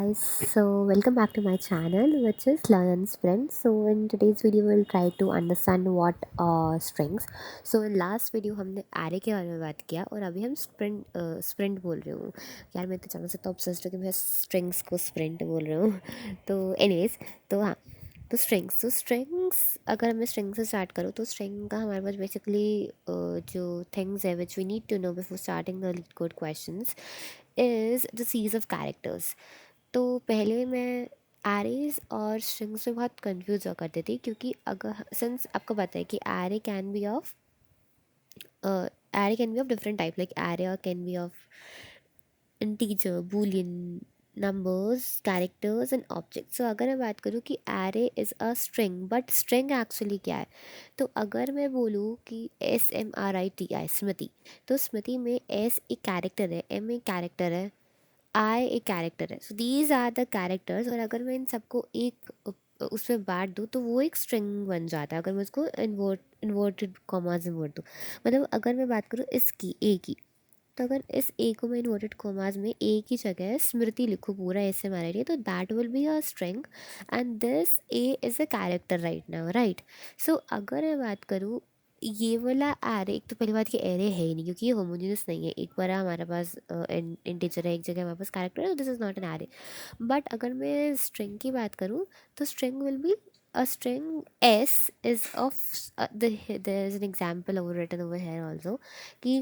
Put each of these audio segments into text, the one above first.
So welcome back to my channel, which is Learn and Sprint. So in today's video we'll try to understand what strings. So in last video हमने array के बारे में बात किया और अभी हम sprint बोल रही हूँ यार। मैं तो चैनल से तो ऑब्सेस्ड हूँ कि मैं strings को sprint बोल रही हूँ तो anyways, तो हाँ, तो स्ट्रिंग्स अगर मैं स्ट्रिंग से स्टार्ट करूँ तो स्ट्रिंग का हमारे पास बेसिकली जो थिंग्स है which we need to know before starting the LeetCode questions is the series of characters. तो पहले मैं एरेज और स्ट्रिंग्स में बहुत कंफ्यूज हुआ करती थी, क्योंकि अगर सिंस आपको पता है कि array can be of different type, like array can be of integer, boolean, numbers, characters and object. So अगर मैं बात करूँ कि array is a string, but string actually क्या है, तो अगर मैं बोलूँ कि SMRITI स्मृति, तो स्मृति में एस एक कैरेक्टर है, एम एक कैरेक्टर है, आई एक कैरेक्टर है। So these are the characters, और अगर मैं इन सबको एक उसमें बांट दूँ तो वो एक स्ट्रिंग बन जाता है, अगर मैं उसको इन्वर्टेड कॉमाज में बोल दूँ। मतलब अगर मैं बात करूँ इसकी ए की, तो अगर इस ए को मैं इन्वर्टेड कॉमाज में ए की जगह स्मृति लिखूँ पूरा ऐसे हमारे लिए, तो that will be a string and this a is a character right now, right. So अगर मैं बात करूँ ये वाला एरे, एक तो पहली बात कि एरे है ही नहीं क्योंकि ये होमोजेनियस नहीं है। एक बार हमारे पास इंटीजर है, एक जगह हमारे पास कैरेक्टर है, this is not an array. But अगर मैं स्ट्रिंग की बात करूँ तो string will B a string s is of there is an example over written over here also कि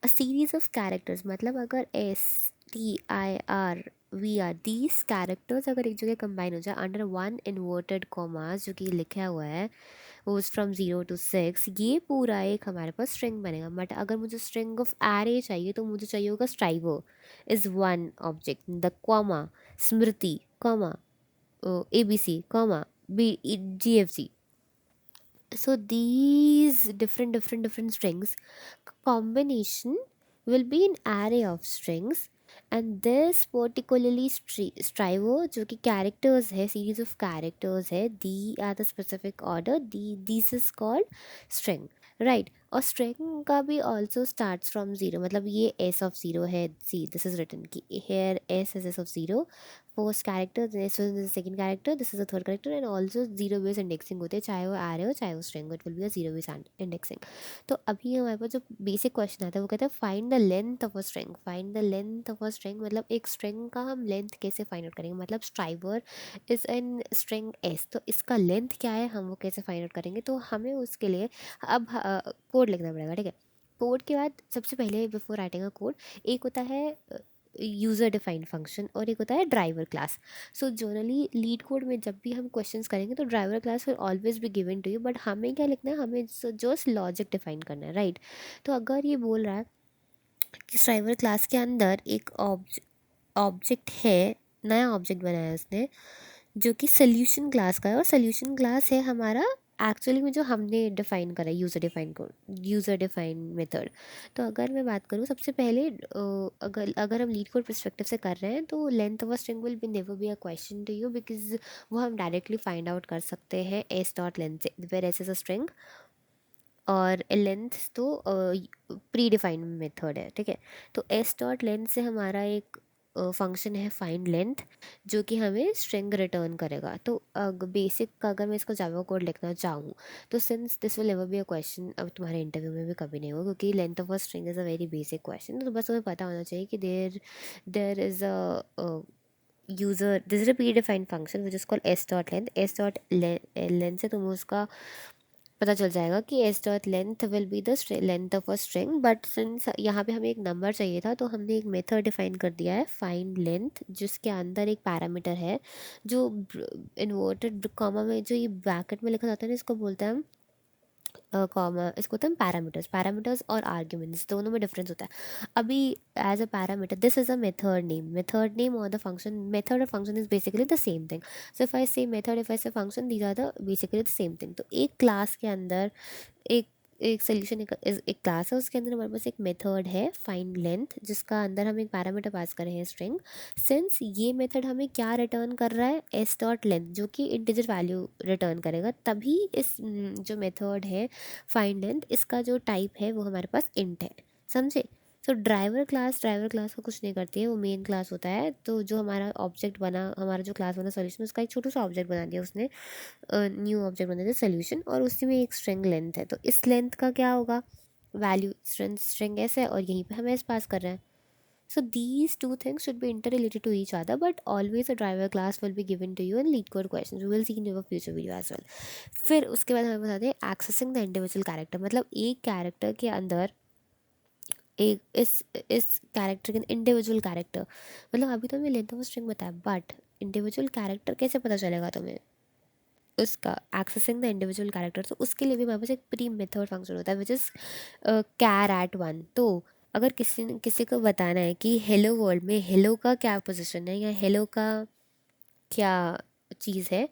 a series of characters, मतलब अगर STIR VR these characters अगर एक जगह कंबाइन हो जाए अंडर वन इन्वर्टेड कॉमास जो कि लिखा हुआ है होस्ट फ्रॉम 0 to 6, ये पूरा एक हमारे पास स्ट्रिंग बनेगा। बट अगर मुझे स्ट्रिंग ऑफ एरे चाहिए तो मुझे चाहिए होगा striver is one object, the comma Smriti comma ABC comma GFG। So these different strings combination will be an array of strings, and this particularly striver जो कि characters है, series of characters है, the are the specific order, this is called string, right। और string का भी also starts from 0, मतलब ये s of 0 है, see this is written कि here s is s of 0 first character, this is the second character, this is the third character, and also zero base indexing होते हैं, चाहे वो आ रहे हो चाहे वो string, it will be a zero base indexing. तो अभी हमारे पास जो बेसिक क्वेश्चन आता है वो कहता है find the length of a string. Find the length of a string मतलब एक स्ट्रिंग का हम लेंथ कैसे फाइंड आउट करेंगे, मतलब striver is an string S, तो इसका लेंथ क्या है हम वो कैसे फाइंड आउट करेंगे। तो हमें उसके लिए अब कोड लिखना पड़ेगा, ठीक है। कोड के बाद सबसे पहले बिफोर राइटिंग अ कोड, एक होता है यूज़र डिफाइंड फंक्शन और एक होता है driver class. So generally LeetCode में जब भी हम क्वेश्चंस करेंगे तो driver class will always be given to you, but हमें क्या लिखना है, हमें जस्ट लॉजिक डिफाइन करना है, राइट। तो अगर ये बोल रहा है कि ड्राइवर क्लास के अंदर एक ऑब्जेक्ट है, नया ऑब्जेक्ट बनाया है उसने जो कि सोल्यूशन क्लास का है, और सोल्यूशन क्लास है हमारा एक्चुअली में जो हमने डिफाइन करा है यूज़र डिफाइन मेथड। तो अगर मैं बात करूँ सबसे पहले अगर अगर हम लीड कोड परस्पेक्टिव से कर रहे हैं तो length of a string will be never be a question to you, because वो हम डायरेक्टली फाइंड आउट कर सकते हैं एस डॉट लेंथ से, where S is a string और लेंथ तो प्री डिफाइंड मेथड है, ठीक है। तो एस डॉट लेंथ से हमारा एक फंक्शन है फाइंड लेंथ जो कि हमें स्ट्रिंग रिटर्न करेगा। तो बेसिक अगर मैं इसको जावा कोड लिखना चाहूँ तो since this will never be a question, अब तुम्हारे इंटरव्यू में भी कभी नहीं होगा क्योंकि length of a string is a very basic question. तो बस तुम्हें पता होना चाहिए कि there is a user, this is a predefined function which is called S dot length. S dot length से तुम्हें उसका पता चल जाएगा कि S dot length will be the length of a string. But since यहाँ पे हमें एक नंबर चाहिए था तो हमने एक मेथड डिफाइन कर दिया है फाइंड लेंथ, जिसके अंदर एक पैरामीटर है जो इन्वर्टेड कॉमा में जो ये ब्रैकेट में लिखा जाता है ना, इसको बोलते हैं हम कॉमा, इसको होता है पैरामीटर्स। पैरामीटर्स और आर्ग्यूमेंट्स दोनों में डिफरेंस होता है। अभी as a parameter this is a method name और द फंक्शन, मेथड और function is basically the same thing. So if I say method, if I say function, these are the basically the same thing. तो एक class के अंदर एक एक solution एक class है, उसके अंदर हमारे पास एक मेथड है फाइंड लेंथ जिसका अंदर हम एक पैरामीटर पास कर रहे हैं स्ट्रिंग। सिंस ये मेथड हमें क्या रिटर्न कर रहा है, एस डॉट लेंथ जो कि इंटीजर वैल्यू रिटर्न करेगा, तभी इस जो मेथड है फाइंड लेंथ, इसका जो टाइप है वो हमारे पास इंट है, समझे। तो ड्राइवर क्लास को कुछ नहीं करती है, वो मेन क्लास होता है। तो जो हमारा ऑब्जेक्ट बना, हमारा जो क्लास बना सोल्यूशन, उसका एक छोटा सा ऑब्जेक्ट बना दिया उसने, न्यू ऑब्जेक्ट बना दिया सोल्यूशन, और उसी में एक स्ट्रिंग लेंथ है। तो इस लेंथ का क्या होगा, वैल्यू स्ट्रिंग एस है, और यहीं पे हम एस पास कर रहे हैं। So these two things should be interrelated to each other, but always a driver class will be given to you in lead code questions. We will see in your future video as well. फिर उसके बाद हमें बताते हैं accessing the individual character, मतलब एक character के अंदर एक इस कैरेक्टर के इंडिविजुअल कैरेक्टर, मतलब अभी तो हमें लेंथ ऑफ स्ट्रिंग बताया, बट इंडिविजुअल कैरेक्टर कैसे पता चलेगा तुम्हें उसका, एक्सेसिंग द इंडिविजुअल कैरेक्टर। तो उसके लिए भी हमारे पास एक प्री मेथड फंक्शन होता है which is char at one. तो अगर किसी को बताना है कि हेलो वर्ल्ड में हेलो का क्या पोजीशन है, या हेलो का क्या चीज़ है,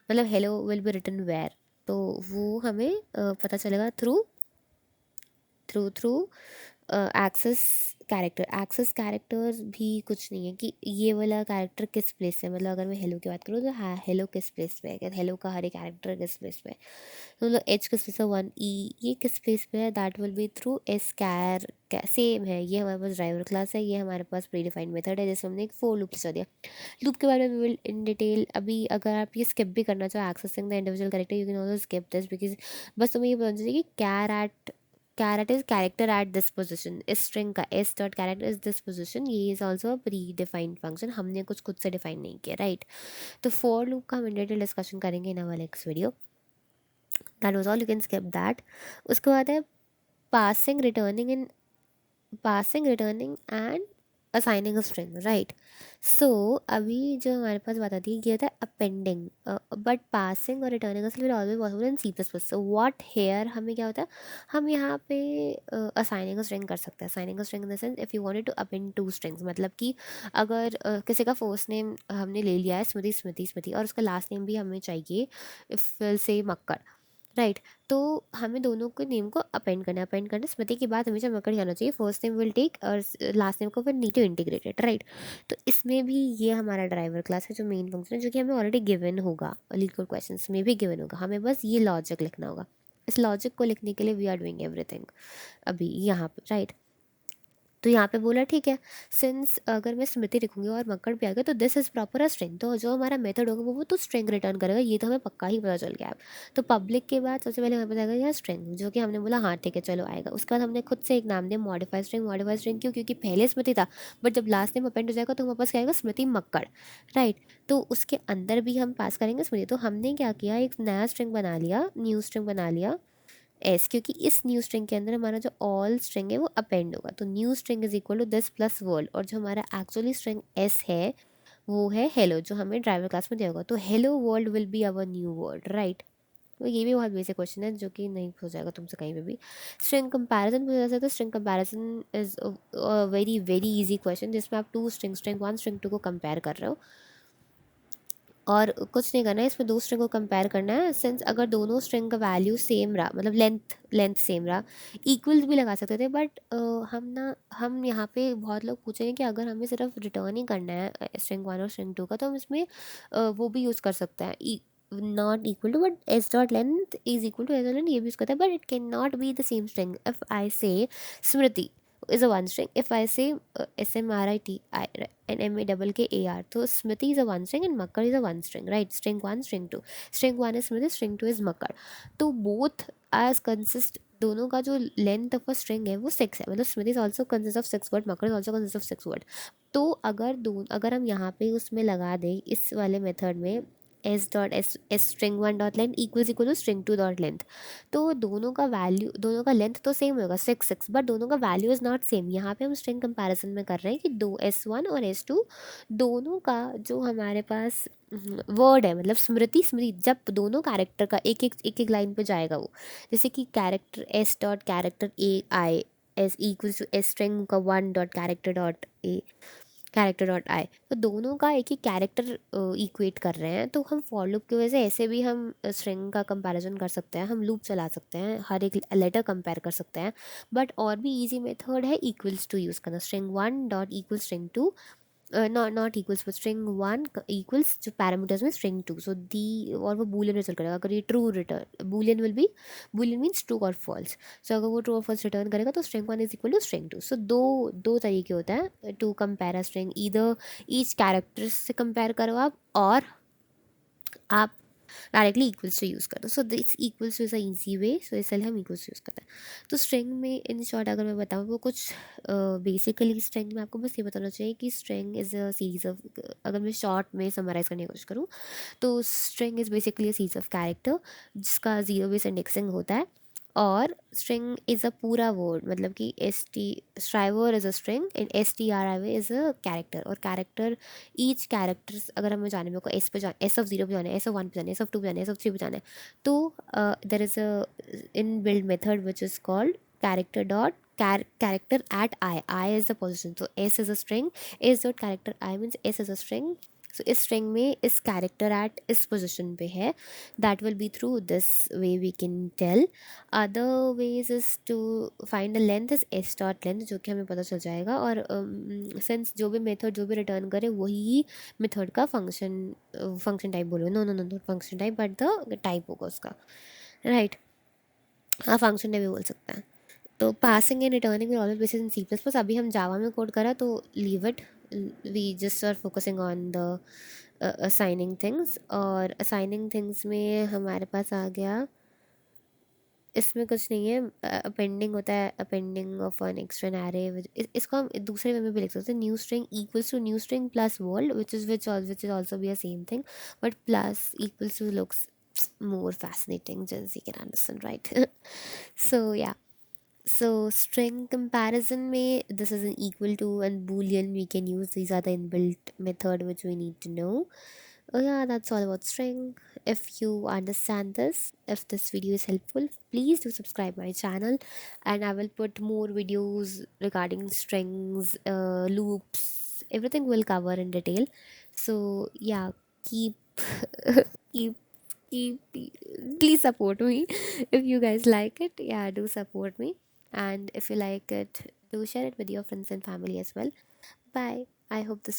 मतलब hello will be written where, तो वो हमें पता चलेगा through through through access access characters भी कुछ नहीं है कि ये वाला कैरेक्टर किस प्लेस से, मतलब अगर मैं हेलो की बात करूँ तो हाँ हेलो किस प्लेस पे है, हेलो का हर एक कैरेक्टर किस प्लेस पे है, तो मतलब एच किस प्लेस है, वन ई ये किस प्लेस पे है, that will be through S char. Same है, ये हमारे पास ड्राइवर क्लास है, ये हमारे पास प्री डिफाइंड मेथड है, जैसे हमने एक फोर लूप चला दिया। लूप के बारे में विल इन डिटेल, अभी अगर आप ये स्किप भी करना चाहो accessing the individual character, you can also skip this, because बस तुम्हें ये पता चाहिए कि caret is character at this position, इस स्ट्रिंग का S dot character is this position, ये is also a predefined function, हमने कुछ खुद से डिफाइन नहीं किया, राइट। तो फॉर लूप का हम इन डिटेल डिस्कशन करेंगे इन वाले next video. That was all, you can skip that. उसके बाद है passing returning and assigning a string, right. So अभी जो हमारे पास बात आती है ये था अपेंडिंग, बट पासिंग और returning will always possible in C plus plus. So what here, हमें क्या होता है, हम यहाँ पे असाइनिंग अ स्ट्रिंग कर सकते हैं। Assigning a string in the sense if you wanted to append two strings, मतलब कि अगर किसी का फर्स्ट नेम हमने ले लिया है स्मृति और उसका लास्ट नेम भी हमें चाहिए, if will say Makkar, right. तो हमें दोनों के नेम को अपेंड करना स्मृति के बाद हमेशा मकड़ आना चाहिए, फर्स्ट नेम विल टेक और लास्ट नेम को फिर नीड टू इंटीग्रेटेड, राइट। तो इसमें भी ये हमारा ड्राइवर क्लास है जो मेन फंक्शन है, जो कि हमें ऑलरेडी गिवन होगा, लीगल क्वेश्चन में भी गिवन होगा, हमें बस ये लॉजिक लिखना होगा। इस लॉजिक को लिखने के लिए वी आर डूइंग एवरीथिंग अभी यहाँ पे, राइट। तो यहाँ पे बोला ठीक है, सिंस अगर मैं स्मृति लिखूंगी और मक्कड़ भी आ गया तो this is proper a string, तो जो हमारा मेथड होगा वो तो स्ट्रिंग रिटर्न करेगा, ये तो हमें पक्का ही पता चल गया अब। तो पब्लिक के बाद सबसे पहले हमें पता चलेगा यहाँ स्ट्रिंग, जो कि हमने बोला हाँ ठीक है चलो आएगा। उसके बाद हमने खुद से एक नाम दिया मॉडिफाइड स्ट्रिंग। मॉडिफाइड स्ट्रिंग क्यों, क्योंकि पहले स्मृति था, बट जब लास्ट नेम अपेंड हो जाएगा तो हमारे पास क्या आएगा, स्मृति मक्कड़, राइट। तो उसके अंदर भी हम पास करेंगे स्मृति। तो हमने क्या किया, एक नया स्ट्रिंग बना लिया, न्यू स्ट्रिंग बना लिया एस, क्योंकि इस न्यू स्ट्रिंग के अंदर हमारा जो ऑल स्ट्रिंग है वो अपेंड होगा। तो new string is equal to this plus world, और जो हमारा एक्चुअली स्ट्रिंग एस है वो है हेलो, जो हमें ड्राइवर क्लास में दिया होगा। तो hello world will be our new world, right. तो ये भी बहुत बेसिक क्वेश्चन है जो कि नहीं पूछा जाएगा तुमसे कहीं पे भी। स्ट्रिंग कंपैरिजन पूछा जा सकता है। String comparison is very very easy question, जिसमें आप two string one string two को कंपेयर कर रहे हो, और कुछ नहीं करना है इसमें, दो स्ट्रिंग को कंपेयर करना है। सिंस अगर दोनों स्ट्रिंग का वैल्यू सेम रहा, मतलब लेंथ सेम रहा, इक्वल्स भी लगा सकते थे, बट हम यहाँ पे बहुत लोग पूछेंगे कि अगर हमें सिर्फ रिटर्न ही करना है स्ट्रिंग वन और स्ट्रिंग टू का, तो हम इसमें वो भी यूज़ कर सकते हैं, not equal to, but S dot length is equal to S dot length, ये भी यूज़ करते हैं, but it can not be the same string. If I say Smriti is a one string. If I say SMRITI and MAKKAR, so Smriti is a one string and Makkar is a one string, right? String one, string one is Smriti, string two is Makkar. तो both as consist, दोनों का जो length of a string है वो 6 है, मतलब Smriti is also consist of 6 word, मकर is also consist of 6 word. तो अगर हम यहाँ पे उसमें लगा दें इस वाले मेथड में S dot S string one dot length equal to string two dot length, तो दोनों का लेंथ तो सेम होगा 6 बट दोनों का वैल्यू इज़ नॉट सेम। यहाँ पे हम स्ट्रिंग कंपैरिजन में कर रहे हैं कि दो S1 और S2 दोनों का जो हमारे पास वर्ड है, मतलब स्मृति जब दोनों कैरेक्टर का एक एक लाइन पे जाएगा वो, जैसे कि character S dot character A I S equals to S string का one dot character dot I, तो दोनों का एक ही कैरेक्टर इक्वेट कर रहे हैं। तो हम फॉर लूप की वजह से ऐसे भी हम स्ट्रिंग का कंपैरिजन कर सकते हैं, हम लूप चला सकते हैं, हर एक लेटर कंपेयर कर सकते हैं। बट और भी इजी मेथड है इक्वल्स टू यूज़ करना, string one dot equal string two not equals, but string one equals जो पैरामीटर्स में स्ट्रिंग टू, सो दी, और वो बूलियन रिटर्न करेगा अगर ये true return, boolean will be, boolean means true और फॉल्स। सो अगर वो ट्रू और फॉल्स रिटर्न करेगा तो string one is equal to string two. So दो दो तरीके होता है to compare a string, either each character से कंपेयर करो आप डायरेक्टली इक्वल्स टू यूज़ कर दो। So this equals to is a easy way, so इसलिए हम इक्वल्स यूज़ करते हैं। तो स्ट्रिंग में इन शॉर्ट अगर मैं बताऊँ वो कुछ बेसिकली स्ट्रिंग में आपको बस ये बताना चाहिए कि string is a series of, अगर मैं शॉर्ट में समराइज़ करने की कोशिश करूँ तो string is basically a series of character जिसका जीरो बेस इंडेक्सिंग होता है। और स्ट्रिंग इज़ अ पूरा वर्ड, मतलब कि S T striver is a string and S T R I way is a character. और कैरेक्टर, ईच कैरेक्टर्स अगर हमें जाने, मेरे को एस पे जाना, एस ऑफ जीरो पे जाना है, एस ऑफ वन पे जाना है, एस ऑफ टू पे जाना है, एस ऑफ थ्री पे जाना है, तो there is a in build method which is called character dot character at I is the position, so s is a string, s dot character I means s is a string, so इस string में इस character at इस position पे है, that will be through this way we can tell. other ways is to find the length is s dot length, जो कि हमें पता चल जाएगा। और since जो भी मेथड जो भी रिटर्न करे वही मेथड का फंक्शन टाइप बोलो, no no no not function type but the type होगा उसका, राइट। हाँ, फंक्शन टाइप भी बोल सकते हैं। तो पासिंग एंड रिटर्निंग में always basis in C plus plus, अभी हम जावा में कोड करा तो leave it, we just are focusing on the assigning things. और असाइनिंग थिंग्स में हमारे पास आ गया, इसमें कुछ नहीं है, अपेंडिंग होता है, appending of an extra array, इसको हम दूसरे वे में भी लिख सकते हैं, new string equals to new string plus world which is also be a same thing, but plus equals to looks more fascinating, just you can understand, right? So yeah, so string comparison may, this is an equal to and boolean we can use, these are the inbuilt method which we need to know. Oh yeah, that's all about string. If you understand this, if this video is helpful, please do subscribe my channel, and I will put more videos regarding strings, loops, everything will cover in detail. So yeah, keep keep please support me. If you guys like it, yeah, do support me. And if you like it, do share it with your friends and family as well. Bye. I hope this